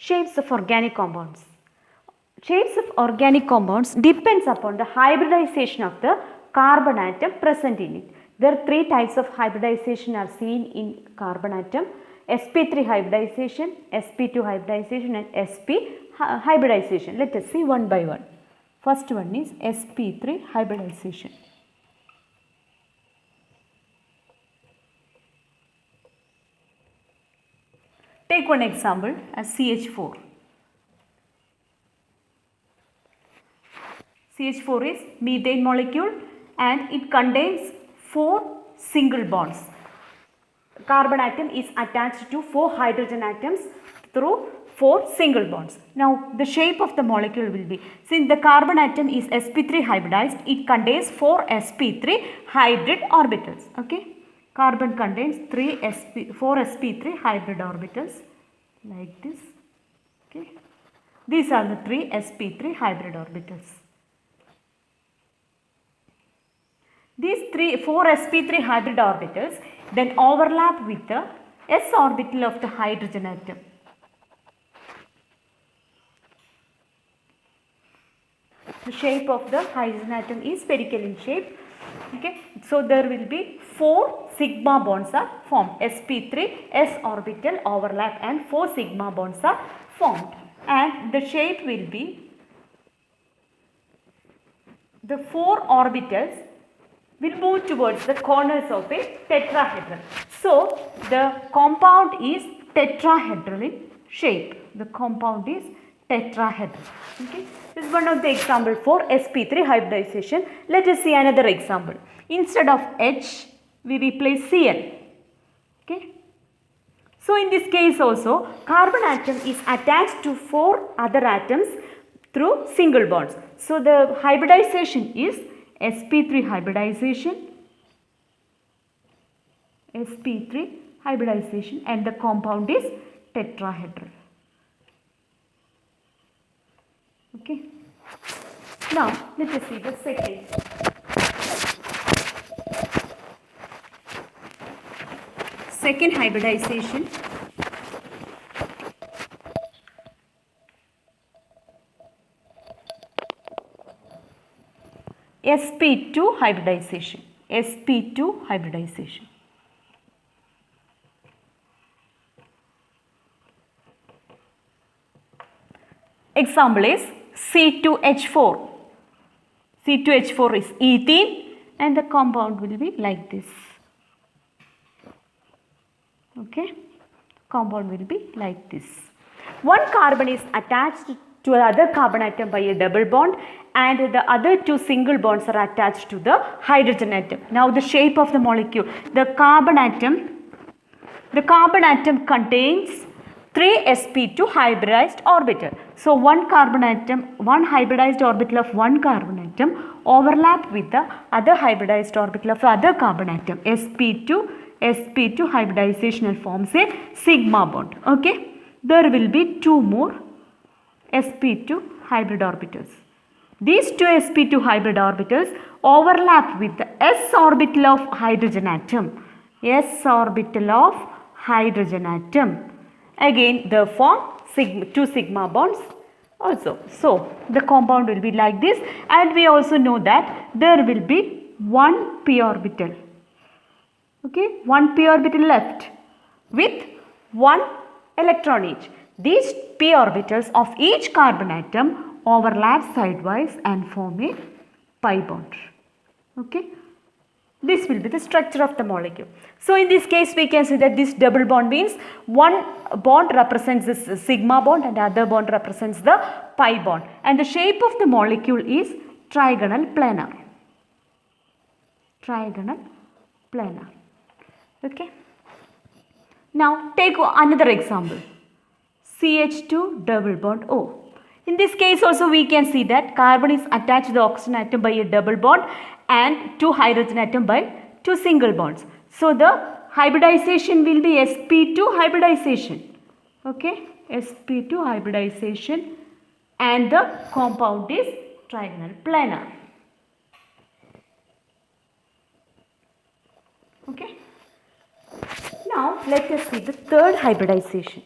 Shapes of organic compounds. Shapes of organic compounds depends upon the hybridization of the carbon atom present in it. There are three types of hybridization are seen in carbon atom: sp3 hybridization, sp2 hybridization and sp hybridization. Let us see one by one. First one is sp3 hybridization. Take one example as CH4. CH4 is methane molecule and it contains 4 single bonds. Carbon atom is attached to 4 hydrogen atoms through 4 single bonds. Now the shape of the molecule will be, since the carbon atom is sp3 hybridized, it contains 4 sp3 hybrid orbitals. Okay, carbon contains 4 sp3 hybrid orbitals like this. Okay, these are the 3 sp3 hybrid orbitals. These 4 sp3 hybrid orbitals then overlap with the s orbital of the hydrogen atom. The shape of the hydrogen atom is spherical in shape. Okay, so there will be 4 sigma bonds are formed. sp3 s orbital overlap and 4 sigma bonds are formed, and the shape will be, the 4 orbitals will move towards the corners of a tetrahedron. So the compound is tetrahedral in shape. The compound is tetrahedral. Okay, this is one of the example for sp3 hybridization. Let us see another example. Instead of H, we replace Cl. Okay, so in this case also, carbon atom is attached to 4 other atoms through single bonds. So the hybridization is sp3 hybridization, sp3 hybridization, and the compound is tetrahedral. Okay, now let us see the second hybridization. sp2 hybridization. sp2 hybridization. Example is C2H4. C2H4 is ethene and the compound will be like this. Okay, compound will be like this. One carbon is attached to another carbon atom by a double bond, and the other 2 single bonds are attached to the hydrogen atom. Now the shape of the molecule, the carbon atom contains 3 sp2 hybridized orbital. So one hybridized orbital of one carbon atom overlap with the other hybridized orbital of the other carbon atom. sp2 hybridization forms a sigma bond. Okay, there will be 2 more sp2 hybrid orbitals. These 2 sp2 hybrid orbitals overlap with the s orbital of hydrogen atom. S orbital of hydrogen atom. Again, they form 2 sigma bonds also. So the compound will be like this, and we also know that there will be 1 p orbital. Okay, 1 p orbital left with 1 electron each. These p orbitals of each carbon atom overlap sidewise and form a pi bond. Okay, this will be the structure of the molecule. So in this case, we can say that this double bond means one bond represents this sigma bond and the other bond represents the pi bond, and the shape of the molecule is trigonal planar. Trigonal planar. Okay, now take another example. CH2 double bond O. In this case also we can see that carbon is attached to the oxygen atom by a double bond and 2 hydrogen atom by 2 single bonds. So the hybridization will be sp2 hybridization. Okay, sp2 hybridization, and the compound is trigonal planar. Okay, now let us see the third hybridization.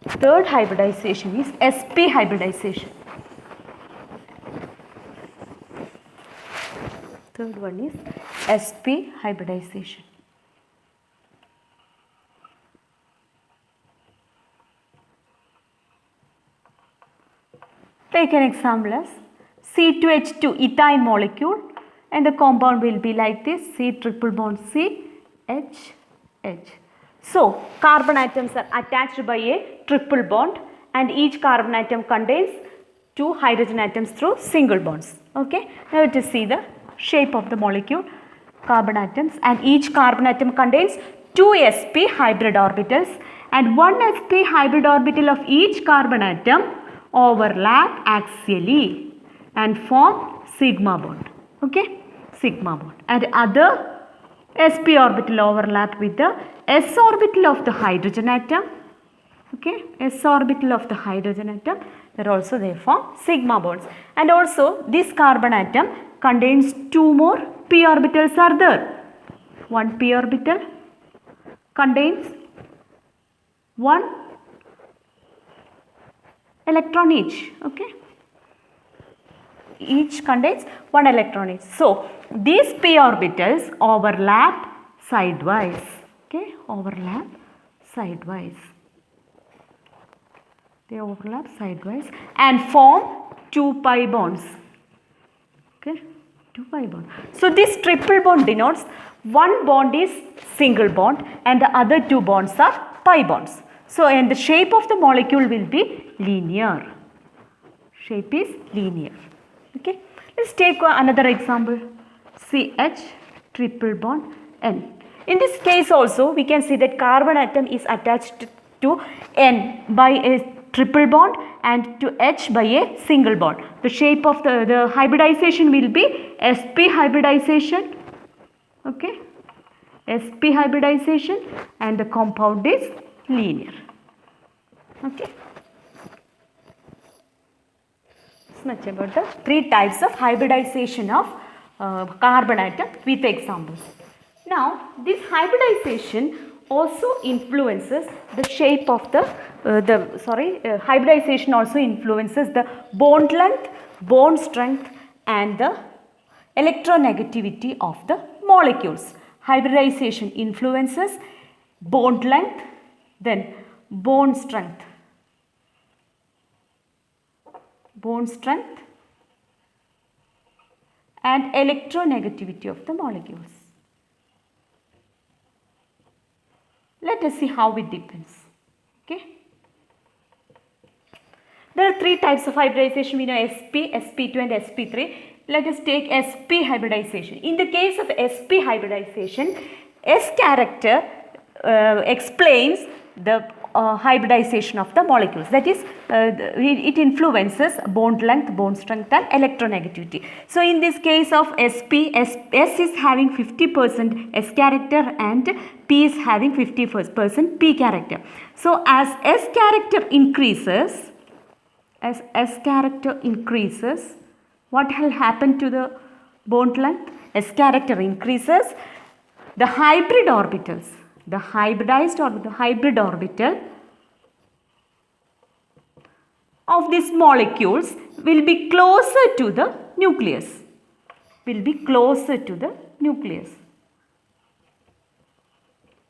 Third hybridization is sp hybridization. Third one is sp hybridization. Take an example as C2H2 ethyne molecule, and the compound will be like this: C triple bond C H H. So carbon atoms are attached by a triple bond, and each carbon atom contains two hydrogen atoms through single bonds. Okay, now let us see the shape of the molecule. Carbon atoms, and each carbon atom contains two sp hybrid orbitals, and one sp hybrid orbital of each carbon atom overlap axially and form sigma bond. Okay, sigma bond, and other sp orbital overlap with the s orbital of the hydrogen atom. Okay, s orbital of the hydrogen atom, that also they form sigma bonds. And also this carbon atom contains two more p orbitals are there. One p orbital contains one electron each. Okay, each contains one electron each. So these p orbitals overlap sidewise. Okay, overlap sidewise. They overlap sidewise and form 2 pi bonds. Okay, 2 pi bond. So this triple bond denotes one bond is single bond and the other two bonds are pi bonds. So and the shape of the molecule will be linear. Shape is linear. Okay, let's take another example. CH triple bond N. In this case also we can see that carbon atom is attached to N by a triple bond and to H by a single bond. The shape of the hybridization will be sp hybridization. Okay, sp hybridization, and the compound is linear. Okay, it's much about the three types of hybridization of carbon atom with examples. Now this hybridization also influences the shape of hybridization also influences the bond length, bond strength, and the electronegativity of the molecules. Hybridization influences bond length, then bond strength, and electronegativity of the molecules. Let us see how it depends. Okay, there are three types of hybridization. We know sp, sp2 and sp3. Let us take sp hybridization. In the case of sp hybridization, S character explains the hybridization of the molecules. That is, it influences bond length, bond strength, and electronegativity. So in this case of sp, S is having 50% S character and P is having 50% P character. So as S character increases, what will happen to the bond length? S character increases, the hybrid orbitals, the hybridized or the hybrid orbital of these molecules will be closer to the nucleus.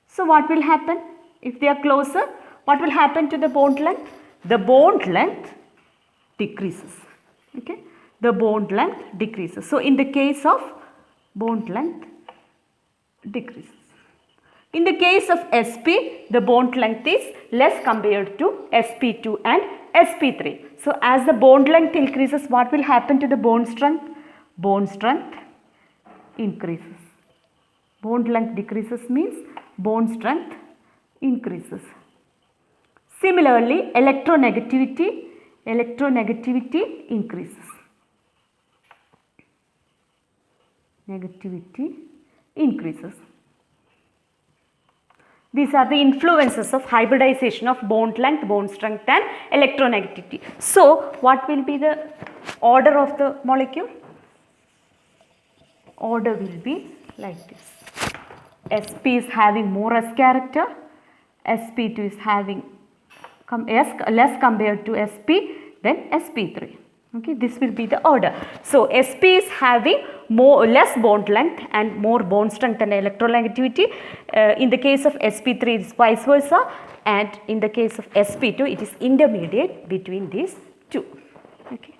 So what will happen if they are closer? What will happen to the bond length? The bond length decreases. Okay, the bond length decreases. So in the case of bond length decreases. In the case of sp, the bond length is less compared to sp2 and sp3. So as the bond length increases, what will happen to the bond strength? Bond strength increases. Bond length decreases means bond strength increases. Similarly, electronegativity increases. Negativity increases. These are the influences of hybridization of bond length, bond strength, and electronegativity. So what will be the order of the molecule? Order will be like this. Sp is having more S character, sp2 is having less compared to sp, then sp3. Okay, this will be the order. So sp is having less bond length and more bond strength and electronegativity. In the case of sp3 it is vice versa, and in the case of sp2 it is intermediate between these two. Okay.